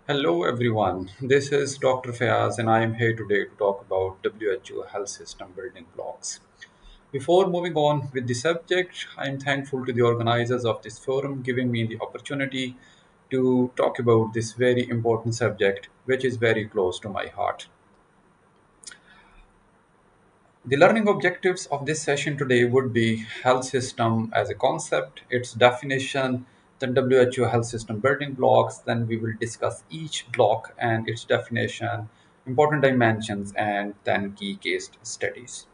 Hello everyone, this is Dr. Fayyaz and I am here today to talk about WHO health system building blocks. Before moving on with the subject, I am thankful to the organizers of this forum giving me the opportunity to talk about this very important subject which is very close to my heart. The learning objectives of this session today would be health system as a concept, its definition, then WHO health system building blocks, then we will discuss each block and its definition, important dimensions, and then key case studies.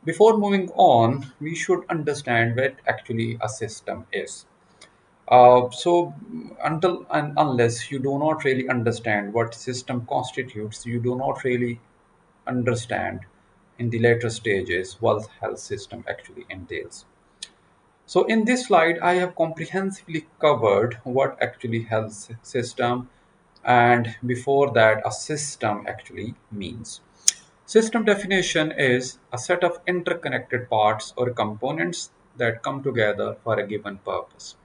Before moving on, we should understand what actually a system is. Until and unless you do not really understand what system constitutes, you do not really understand in the later stages what health system actually entails. So in this slide, I have comprehensively covered what actually health system and before that a system actually means. System definition is a set of interconnected parts or components that come together for a given purpose.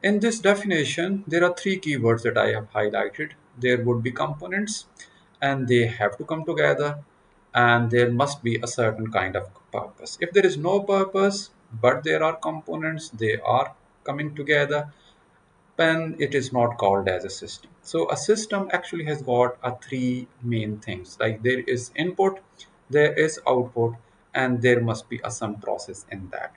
In this definition, there are three keywords that I have highlighted. There would be components, and they have to come together, and there must be a certain kind of purpose. If there is no purpose, but there are components, they are coming together, then it is not called as a system. So a system actually has got a three main things. Like there is input, there is output, and there must be a some process in that.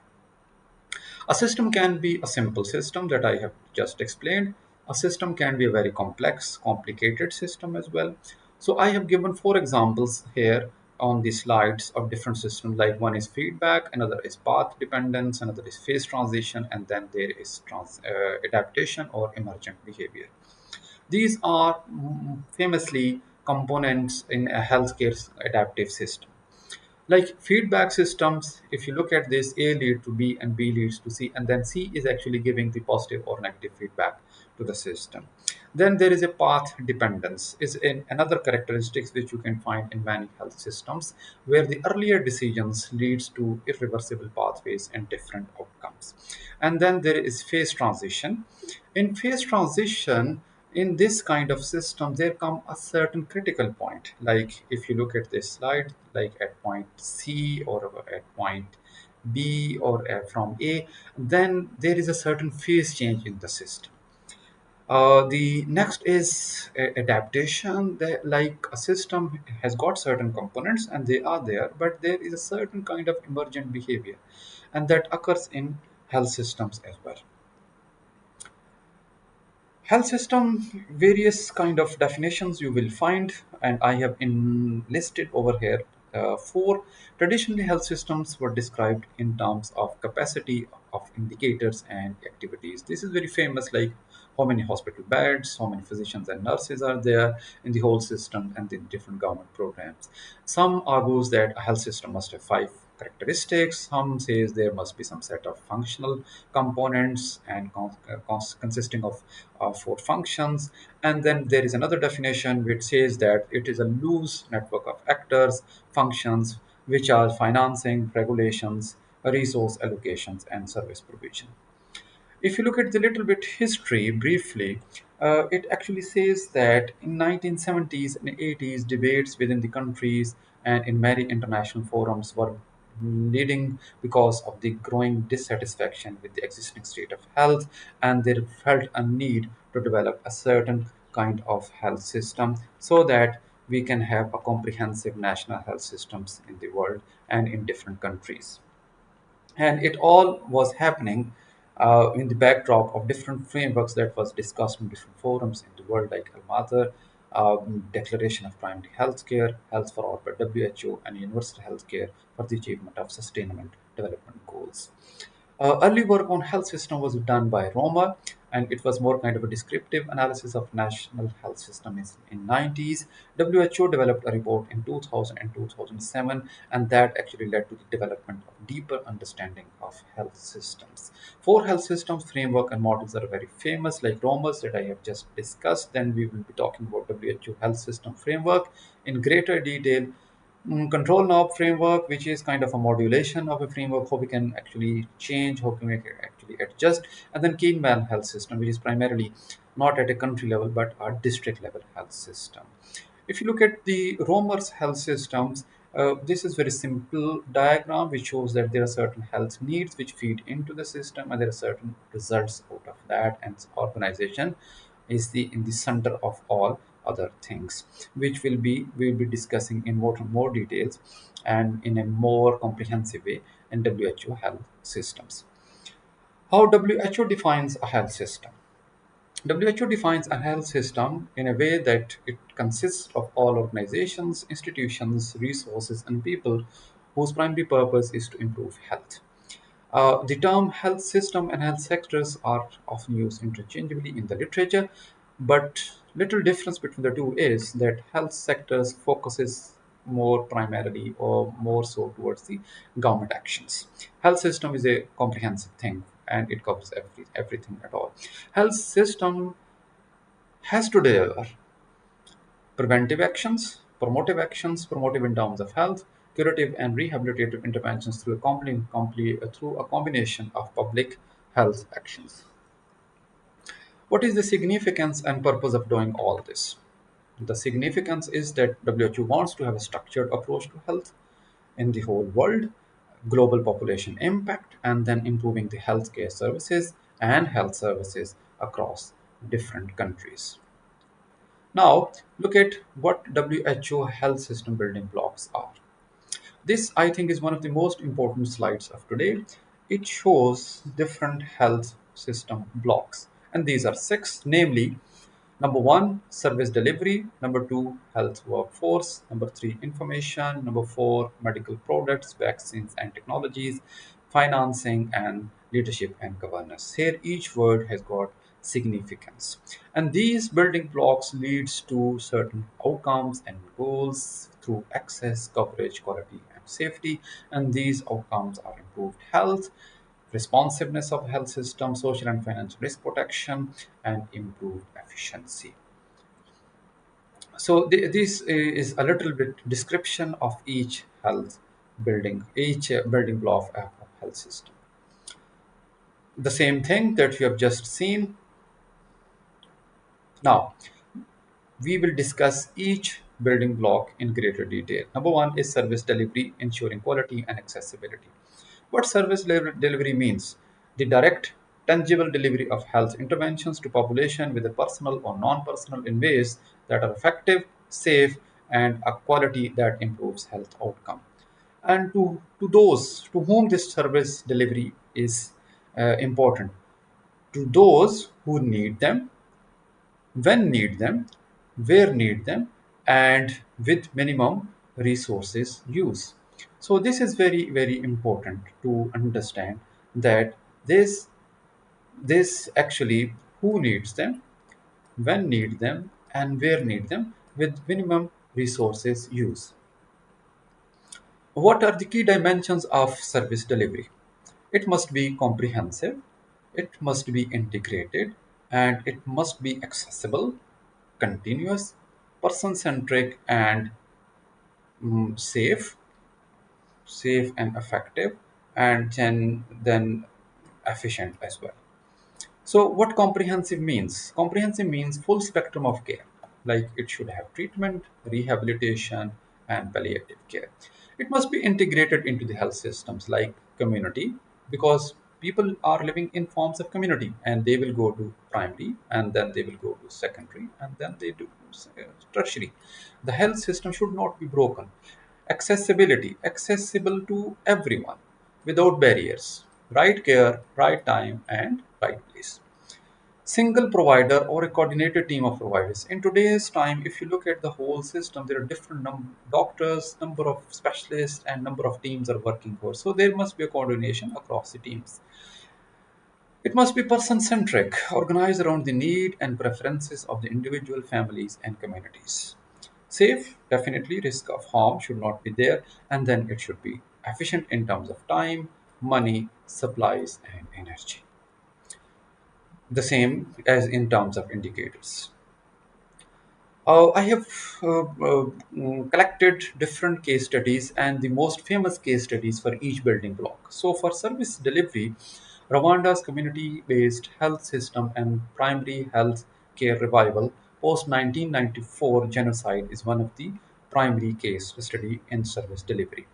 A system can be a simple system that I have just explained. A system can be a very complex, complicated system as well. So I have given four examples here on the slides of different systems. Like one is feedback, another is path dependence, another is phase transition, and then there is adaptation or emergent behavior. These are famously components in a healthcare adaptive system. Like feedback systems, if you look at this, A lead to B and B leads to C, and then C is actually giving the positive or negative feedback to the system. Then there is a path dependence, is in another characteristics which you can find in many health systems, where the earlier decisions leads to irreversible pathways and different outcomes. And then there is phase transition. In phase transition, in this kind of system, there come a certain critical point. Like if you look at this slide, like at point C or at point B or from A, then there is a certain phase change in the system. The next is adaptation. Like a system has got certain components and they are there, but there is a certain kind of emergent behavior, and that occurs in health systems as well. Health system, various kind of definitions you will find, and I have enlisted over here four. Traditionally, health systems were described in terms of capacity of indicators and activities. This is very famous, like how many hospital beds, how many physicians and nurses are there in the whole system and the different government programs. Some argues that a health system must have five characteristics. Some says there must be some set of functional components and consisting of four functions. And then there is another definition which says that it is a loose network of actors, functions, which are financing, regulations, resource allocations, and service provision. If you look at the little bit history briefly, it actually says that in 1970s and 80s, debates within the countries and in many international forums were leading because of the growing dissatisfaction with the existing state of health, and they felt a need to develop a certain kind of health system so that we can have a comprehensive national health systems in the world and in different countries. And it all was happening in the backdrop of different frameworks that was discussed in different forums in the world, like Almater, Declaration of Primary Healthcare, Health for All by WHO, and Universal Healthcare for the Achievement of Sustainable Development Goals. Early work on health system was done by Roma, and it was more kind of a descriptive analysis of national health system in 90s. WHO developed a report in 2000 and 2007, and that actually led to the development of deeper understanding of health systems. Four health systems framework and models are very famous, like Roma's that I have just discussed. Then we will be talking about WHO health system framework in greater detail. Control knob framework, which is kind of a modulation of a framework, how we can actually change, how can we actually adjust, and then Keenman health system, which is primarily not at a country level, but a district level health system. If you look at the Romer's health systems, this is very simple diagram which shows that there are certain health needs which feed into the system and there are certain results out of that, and organization is the in the center of all other things, which we'll be discussing in more details and in a more comprehensive way in WHO health systems. How WHO defines a health system? WHO defines a health system in a way that it consists of all organizations, institutions, resources, and people whose primary purpose is to improve health. The term health system and health sectors are often used interchangeably in the literature, but little difference between the two is that health sectors focuses more primarily or more so towards the government actions. Health system is a comprehensive thing and it covers everything at all. Health system has to deliver preventive actions, promotive in terms of health, curative and rehabilitative interventions through through a combination of public health actions. What is the significance and purpose of doing all this? The significance is that WHO wants to have a structured approach to health in the whole world, global population impact, and then improving the healthcare services and health services across different countries. Now, look at what WHO health system building blocks are. This, I think, is one of the most important slides of today. It shows different health system blocks, and these are six, namely number one, service delivery. Number two, health workforce. Number three, information. Number four, medical products, vaccines and technologies, financing, and leadership and governance. Here, each word has got significance. And these building blocks leads to certain outcomes and goals through access, coverage, quality, and safety. And these outcomes are improved health, responsiveness of health system, social and financial risk protection, and improved efficiency. So this is a little bit description of each each building block of health system. The same thing that you have just seen. Now, we will discuss each building block in greater detail. Number one is service delivery, ensuring quality and accessibility. What delivery means? The direct, tangible delivery of health interventions to population, whether personal or non-personal, in ways that are effective, safe, and a quality that improves health outcome. And to those to whom this service delivery is important, to those who need them, when need them, where need them, and with minimum resources use. So this is very, very important to understand that this actually who needs them, when need them, and where need them with minimum resources use. What are the key dimensions of service delivery? It must be comprehensive, it must be integrated, and it must be accessible, continuous, person centric, and safe and effective, and then efficient as well. So, what comprehensive means? Comprehensive means full spectrum of care. Like it should have treatment, rehabilitation, and palliative care. It must be integrated into the health systems like community, because people are living in forms of community and they will go to primary and then they will go to secondary and then they do tertiary. The health system should not be broken. Accessibility, accessible to everyone without barriers. Right care, right time, and right place. Single provider or a coordinated team of providers. In today's time, if you look at the whole system, there are different doctors, number of specialists, and number of teams are working for. So there must be a coordination across the teams. It must be person centric, organized around the need and preferences of the individual families and communities. Safe, definitely, risk of harm should not be there, and then it should be efficient in terms of time, money, supplies, and energy. The same as in terms of indicators. I have collected different case studies and the most famous case studies for each building block. So, for service delivery, Rwanda's community based health system and primary health care revival post 1994 genocide is one of the primary case study in service delivery.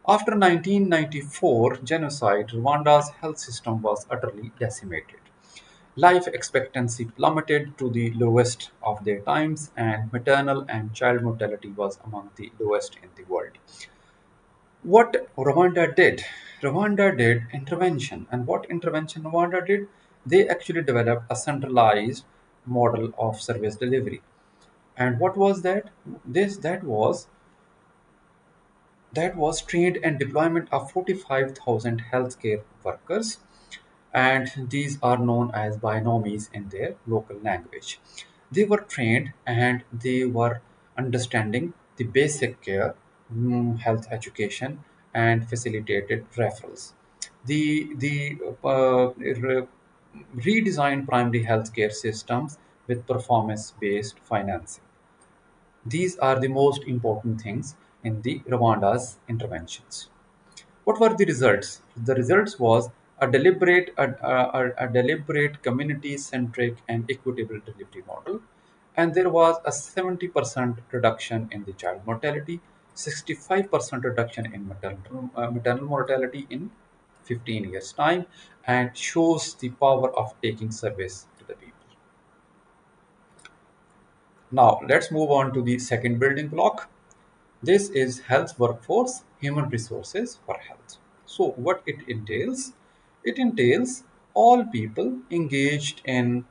After 1994 genocide, Rwanda's health system was utterly decimated. Life expectancy plummeted to the lowest of their times, and maternal and child mortality was among the lowest in the world. What Rwanda did? Rwanda did intervention. And what intervention Rwanda did? They actually developed a centralized model of service delivery. And what was that? This that was trained and deployment of 45,000 healthcare workers, and these are known as binomies in their local language. They were trained and they were understanding the basic care, health education, and facilitated referrals. The redesigned primary healthcare systems with performance-based financing. These are the most important things in the Rwanda's interventions. What were the results? The results was a deliberate community-centric and equitable delivery model, and there was a 70% reduction in the child mortality, 65% reduction in maternal mortality in 15 years' time, and shows the power of taking service to the people. Now, let's move on to the second building block. This is health workforce, human resources for health. So, what it entails? It entails all people engaged in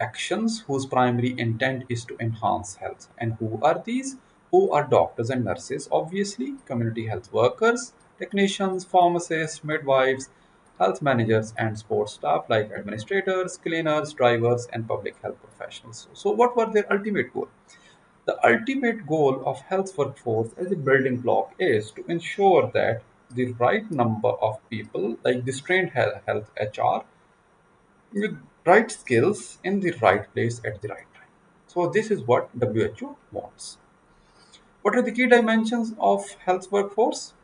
actions whose primary intent is to enhance health. And who are these? Who are doctors and nurses, obviously, community health workers, technicians, pharmacists, midwives, health managers, and sports staff like administrators, cleaners, drivers, and public health professionals. So, what were their ultimate goal? The ultimate goal of health workforce as a building block is to ensure that the right number of people, like this trained health HR, with right skills in the right place at the right time. So this is what WHO wants. What are the key dimensions of health workforce?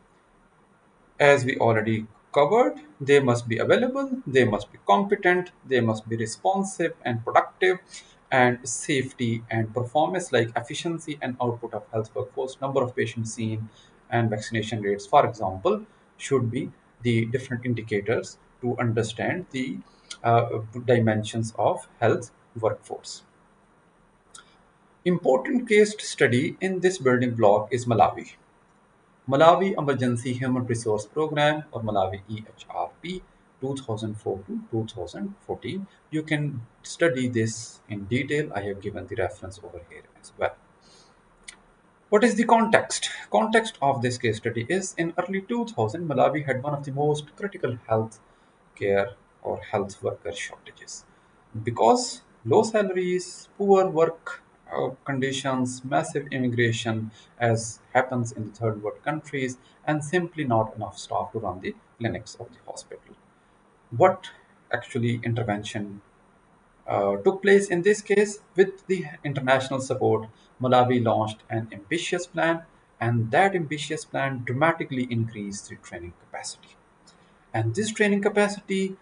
As we already covered, they must be available, they must be competent, they must be responsive and productive, and safety and performance like efficiency and output of health workforce, number of patients seen, and vaccination rates, for example, should be the different indicators to understand the dimensions of health workforce. Important case study in this building block is Malawi. Malawi Emergency Human Resource Program, or Malawi EHRP, 2004 to 2014. You can study this in detail. I have given the reference over here as well. What is the context? Context of this case study is in early 2000, Malawi had one of the most critical health care or health worker shortages because low salaries, poor work conditions, massive immigration, as happens in the third world countries, and simply not enough staff to run the clinics of the hospital. What actually intervention took place in this case? With the international support, Malawi launched an ambitious plan, and that ambitious plan dramatically increased the training capacity. And this training capacity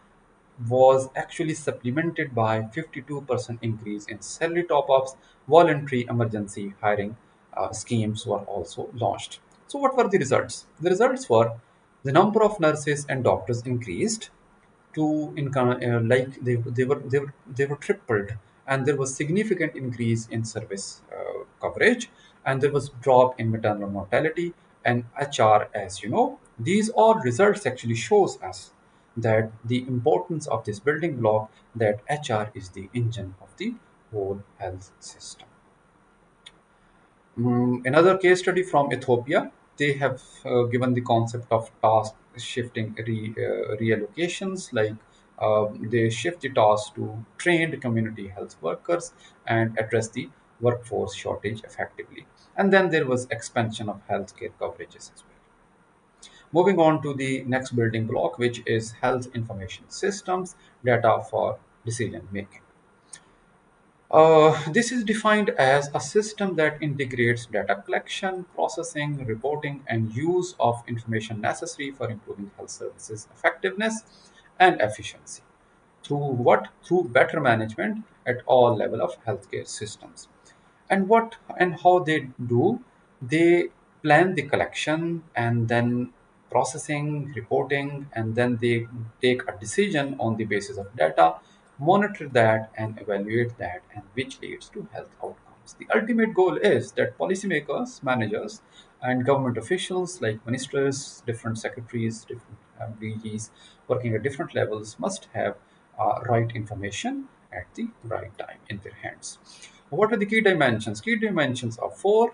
was actually supplemented by 52% increase in salary top-ups. Voluntary emergency hiring schemes were also launched. So what were the results? The results were the number of nurses and doctors increased to income, like they were tripled, and there was significant increase in service coverage, and there was drop in maternal mortality and HR. As you know, these all results actually shows us that the importance of this building block, that HR is the engine of the whole health system. Another case study from Ethiopia, they have given the concept of task shifting reallocations, like they shift the task to trained community health workers and address the workforce shortage effectively. And then there was expansion of healthcare coverages as well. Moving on to the next building block, which is health information systems, data for decision making. This is defined as a system that integrates data collection, processing, reporting, and use of information necessary for improving health services effectiveness and efficiency. through what? Through better management at all level of healthcare systems. And what and how they do? They plan the collection and then processing, reporting, and then they take a decision on the basis of data, monitor that and evaluate that, and which leads to health outcomes. The ultimate goal is that policymakers, managers, and government officials like ministers, different secretaries, different DGs working at different levels must have right information at the right time in their hands. What are the key dimensions? Key dimensions are four,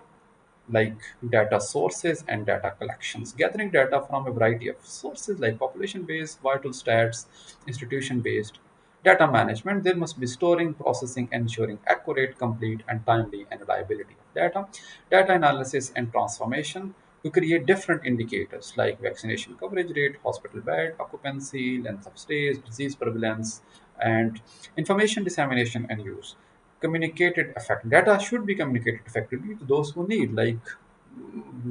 like data sources and data collections. Gathering data from a variety of sources like population based, vital stats, institution based. Data management, there must be storing, processing, ensuring accurate, complete, and timely and reliability of data. Data analysis and transformation to create different indicators like vaccination coverage rate, hospital bed occupancy, length of stays, disease prevalence, and information dissemination and use. Communicated effect data should be communicated effectively to those who need, like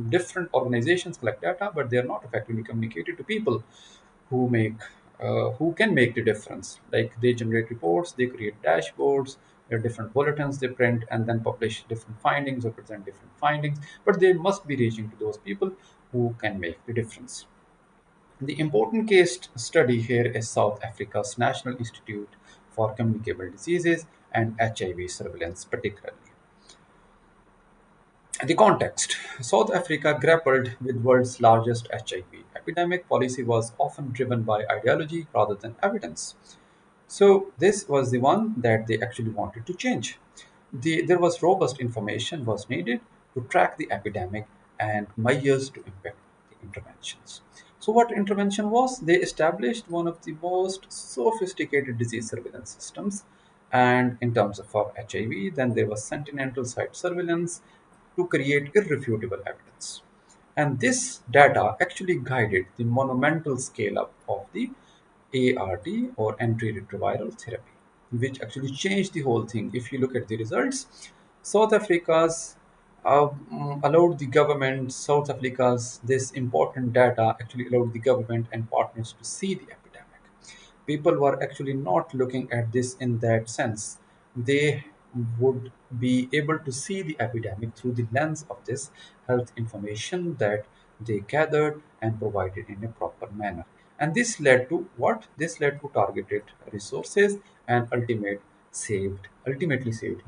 different organizations collect data but they are not effectively communicated to people who make who can make the difference, like they generate reports, they create dashboards, there are different bulletins they print and then publish different findings or present different findings, but they must be reaching to those people who can make the difference. The important case study here is South Africa's National Institute for Communicable Diseases and HIV surveillance, particularly. The context: South Africa grappled with world's largest HIV epidemic. Policy was often driven by ideology rather than evidence. So this was the one that they actually wanted to change. There was robust information was needed to track the epidemic and measures to impact the interventions. So what intervention was? They established one of the most sophisticated disease surveillance systems. And in terms of for HIV, then there was sentinel site surveillance to create irrefutable evidence. And this data actually guided the monumental scale up of the ART or antiretroviral therapy, which actually changed the whole thing. If you look at the results, South Africa's South Africa's this important data actually allowed the government and partners to see the epidemic. People were actually not looking at this in that sense. They would be able to see the epidemic through the lens of this health information that they gathered and provided in a proper manner. And this led to what? This led to targeted resources and ultimately saved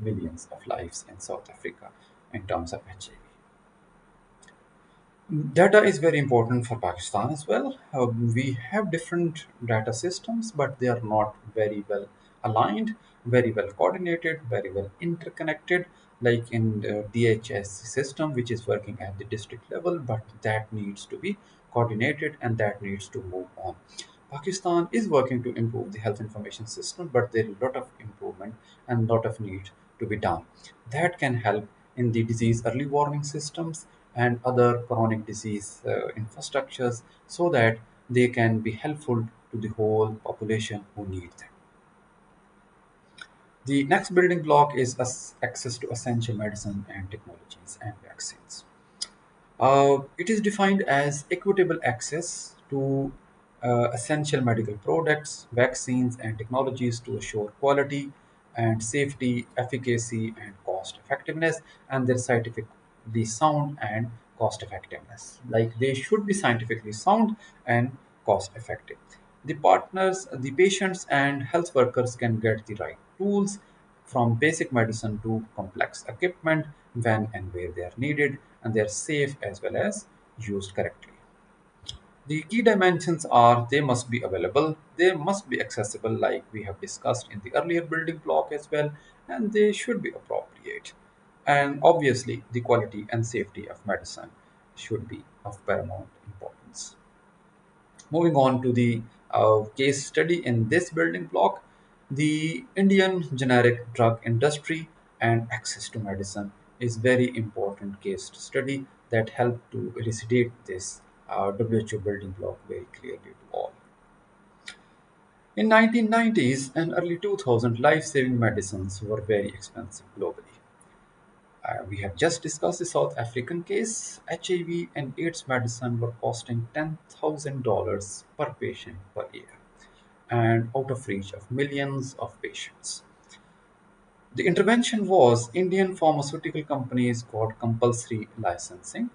millions of lives in South Africa in terms of HIV. Data is very important for Pakistan as well. We have different data systems, but they are not very well aligned, very well coordinated, very well interconnected, like in the DHS system, which is working at the district level, but that needs to be coordinated and that needs to move on. Pakistan is working to improve the health information system, but there is a lot of improvement and a lot of need to be done. That can help in the disease early warning systems and other chronic disease infrastructures so that they can be helpful to the whole population who need them. The next building block is access to essential medicine and technologies and vaccines. It is defined as equitable access to essential medical products, vaccines, and technologies to assure quality and safety, efficacy, and cost effectiveness, and their scientifically sound and cost effectiveness. Like they should be scientifically sound and cost effective. The partners, the patients, and health workers can get the right tools from basic medicine to complex equipment when and where they are needed, and they are safe as well as used correctly. The key dimensions are they must be available, they must be accessible, like we have discussed in the earlier building block as well, and they should be appropriate. And obviously, the quality and safety of medicine should be of paramount importance. Moving on to the case study in this building block, the Indian generic drug industry and access to medicine is very important case study that helped to elucidate this WHO building block very clearly to all. In 1990s and early 2000s, life-saving medicines were very expensive globally. We have just discussed the South African case. HIV and AIDS medicine were costing $10,000 per patient per year. and out of reach of millions of patients. The intervention was Indian pharmaceutical companies got compulsory licensing.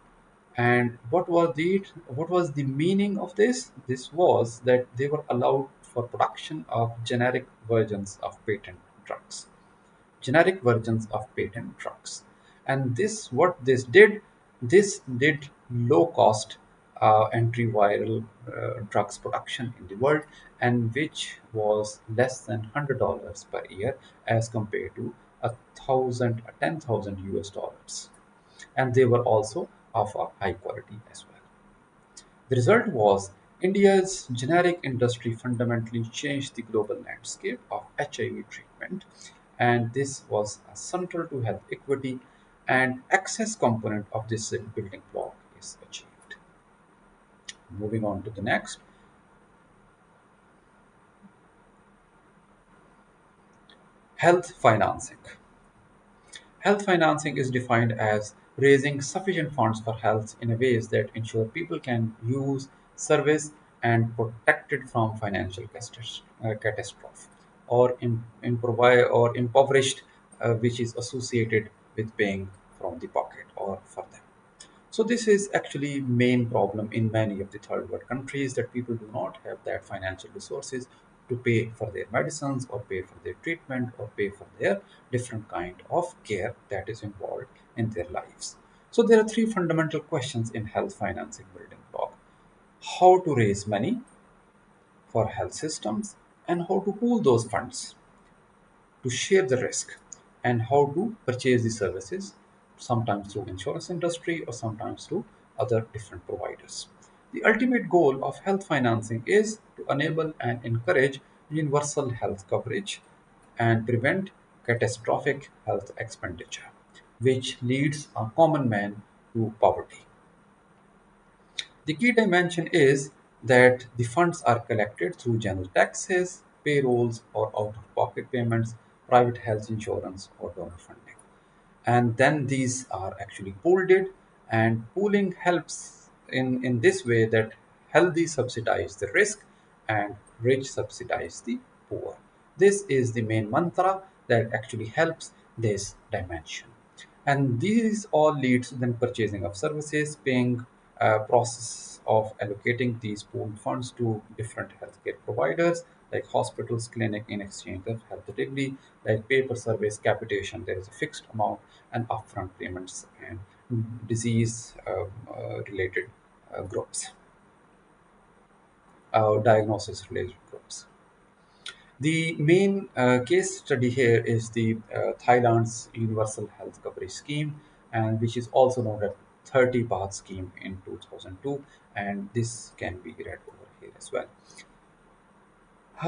And what was the meaning of this? This was that they were allowed for production of generic versions and this did low cost antiviral drugs production in the world, and which was less than $100 per year as compared to 10,000 US dollars, and they were also of a high quality as well. The result was India's generic industry fundamentally changed the global landscape of HIV treatment, and this was central to health equity and access component of this building block is achieved. Moving on to the next, health financing. Health financing is defined as raising sufficient funds for health in a ways that ensure people can use service and protected from financial catastrophe or impoverished, which is associated with paying from the pocket or for them. So this is actually main problem in many of the third world countries, that people do not have that financial resources to pay for their medicines or pay for their treatment or pay for their different kind of care that is involved in their lives. So there are three fundamental questions in health financing building block: how to raise money for health systems and how to pool those funds to share the risk, and how to purchase the services, sometimes through insurance industry or sometimes through other different providers. The ultimate goal of health financing is to enable and encourage universal health coverage and prevent catastrophic health expenditure, which leads a common man to poverty. The key dimension is that the funds are collected through general taxes, payrolls, or out of pocket payments, private health insurance, or donor funding. And then these are actually pooled, and pooling helps in this way that healthy subsidize the risk and rich subsidize the poor. This is the main mantra that actually helps this dimension, and these all leads to then purchasing of services, paying, process of allocating these pooled funds to different healthcare providers like hospitals, clinic, in exchange of health delivery, like pay per service capitation. There is a fixed amount and upfront payments and disease related groups, diagnosis related groups. The main case study here is the Thailand's Universal Health Coverage Scheme, and which is also known as 30 Baht Scheme in 2002, and this can be read over here as well.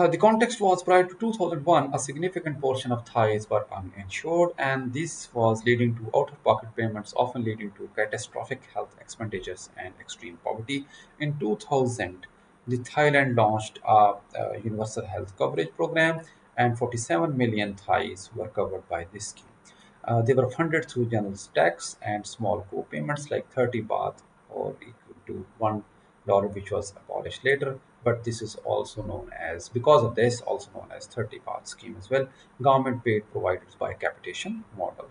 The context was prior to 2001, a significant portion of Thais were uninsured, and this was leading to out of pocket payments, often leading to catastrophic health expenditures and extreme poverty. In 2000, the Thailand launched a universal health coverage program, and 47 million Thais were covered by this scheme. They were funded through general tax and small co-payments like 30 baht or equal to $1, which was abolished later. But this is also known as, because of this, also known as 30 baht scheme as well. Government paid providers by capitation model.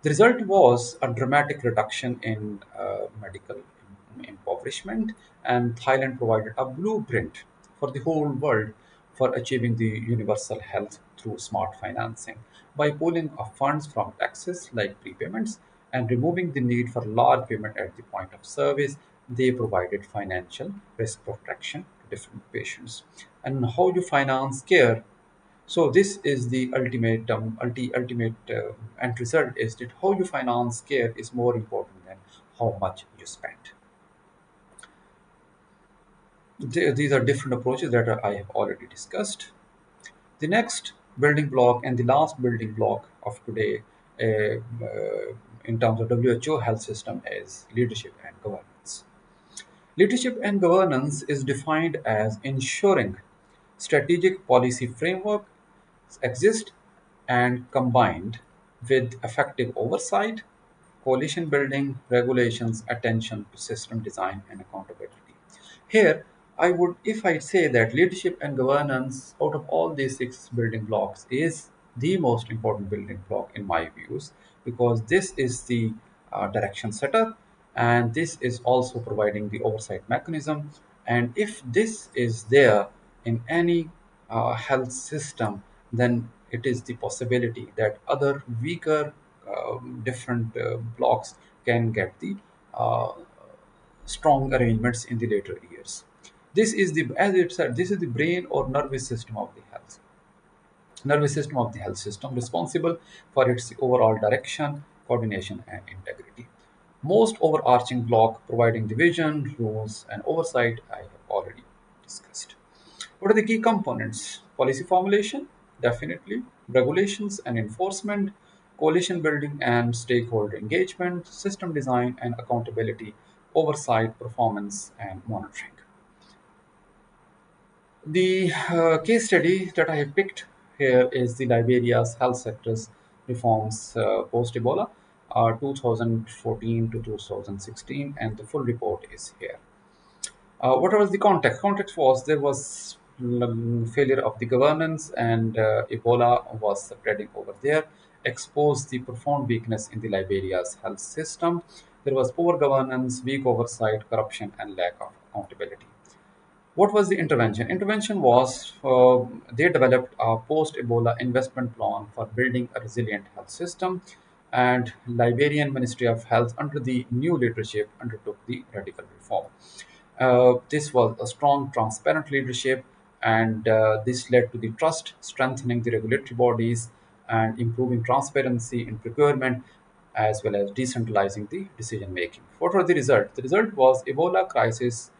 The result was a dramatic reduction in medical impoverishment, and Thailand provided a blueprint for the whole world for achieving the universal health through smart financing. By pooling of funds from taxes like prepayments and removing the need for large payment at the point of service, they provided financial risk protection to different patients. And how you finance care, so this is the ultimate end result is that how you finance care is more important than how much you spend. These are different approaches that I have already discussed. The next building block and the last building block of today, in terms of WHO health system, is leadership and governance. Leadership and governance is defined as ensuring strategic policy framework exist and combined with effective oversight, coalition building, regulations, attention to system design, and accountability. Here, If I say that leadership and governance, out of all these six building blocks, is the most important building block in my views, because this is the direction setter, and this is also providing the oversight mechanism. And if this is there in any health system, then it is the possibility that other weaker different blocks can get the uh, strong arrangements in the later years. This is the, as it said, this is the brain or nervous system of the health system, responsible for its overall direction, coordination, and integrity. Most overarching block providing the vision, rules, and oversight I have already discussed. What are the key components? Policy formulation, definitely, regulations and enforcement, coalition building and stakeholder engagement, system design and accountability, oversight, performance, and monitoring. The case study that I have picked here is the Liberia's health sector's reforms post Ebola, 2014 to 2016, and the full report is here. What was the context? Context was there was failure of the governance, and Ebola was spreading over there, exposed the profound weakness in the Liberia's health system. There was poor governance, weak oversight, corruption, and lack of accountability. What was the intervention? Intervention was they developed a post-Ebola investment plan for building a resilient health system, and Liberian Ministry of Health, under the new leadership, undertook the radical reform. This was a strong, transparent leadership, and this led to the trust, strengthening the regulatory bodies, and improving transparency in procurement, as well as decentralizing the decision making. What were the results? The result was Ebola crisis,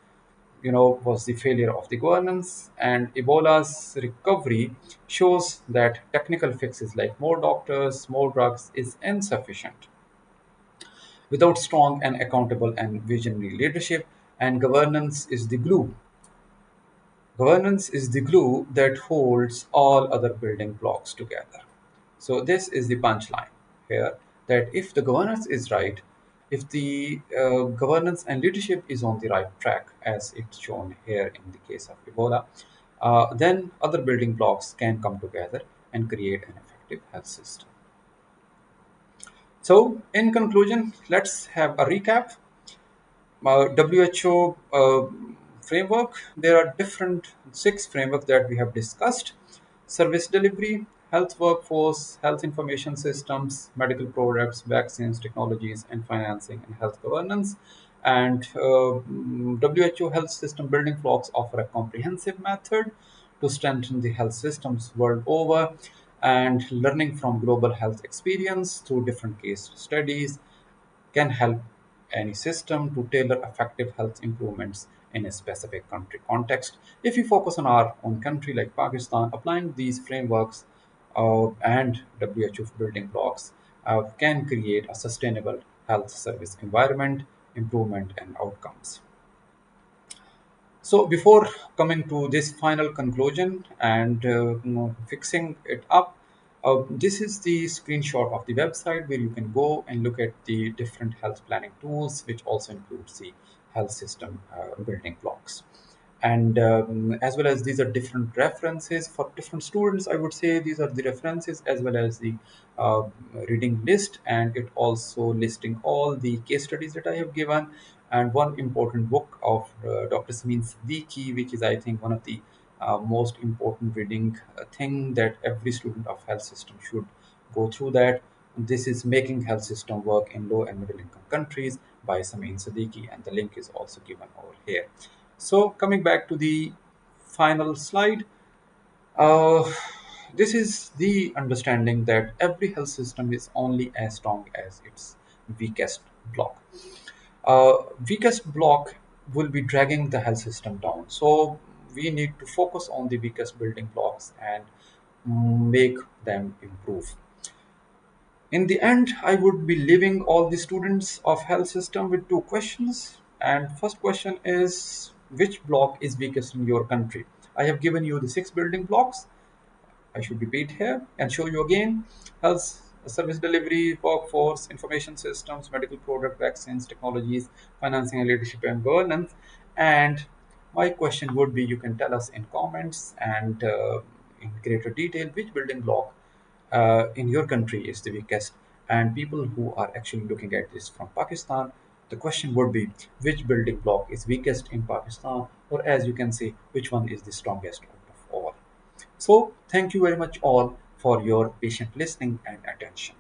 was the failure of the governance, and Ebola's recovery shows that technical fixes like more doctors, more drugs is insufficient without strong and accountable and visionary leadership, and governance is the glue. Governance is the glue that holds all other building blocks together. So this is the punchline here, that if the governance is right, if the governance and leadership is on the right track, as it's shown here in the case of Ebola, then other building blocks can come together and create an effective health system. So, in conclusion, let's have a recap. WHO framework, there are different six frameworks that we have discussed: service delivery, health workforce, health information systems, medical products, vaccines, technologies, and financing and health governance. And WHO health system building blocks offer a comprehensive method to strengthen the health systems world over, and learning from global health experience through different case studies can help any system to tailor effective health improvements in a specific country context. If we focus on our own country like Pakistan, applying these frameworks and WHO building blocks can create a sustainable health service environment, improvement, and outcomes. So before coming to this final conclusion and fixing it up, this is the screenshot of the website where you can go and look at the different health planning tools, which also includes the health system building blocks. And as well as these are different references for different students, I would say these are the references as well as the uh, reading list, and it also listing all the case studies that I have given, and one important book of Dr. Samin Siddiqui, which is, I think, one of the most important reading thing that every student of health system should go through. That this is Making Health System Work in Low and Middle Income Countries by Samin Siddiqui, and the link is also given over here. So coming back to the final slide, uh, this is the understanding that every health system is only as strong as its weakest block. uh, Weakest block will be dragging the health system down. So we need to focus on the weakest building blocks and make them improve. In the end, I would be leaving all the students of health system with two questions. And first question is, which block is weakest in your country? I have given you the six building blocks. I should repeat here and show you again: health service delivery, workforce, information systems, medical product, vaccines, technologies, financing and leadership and governance. And My question would be, you can tell us in comments and in greater detail which building block in your country is the weakest. And people who are actually looking at this from Pakistan, the question would be, which building block is weakest in Pakistan, or as you can say, which one is the strongest out of all. So, thank you very much all for your patient listening and attention.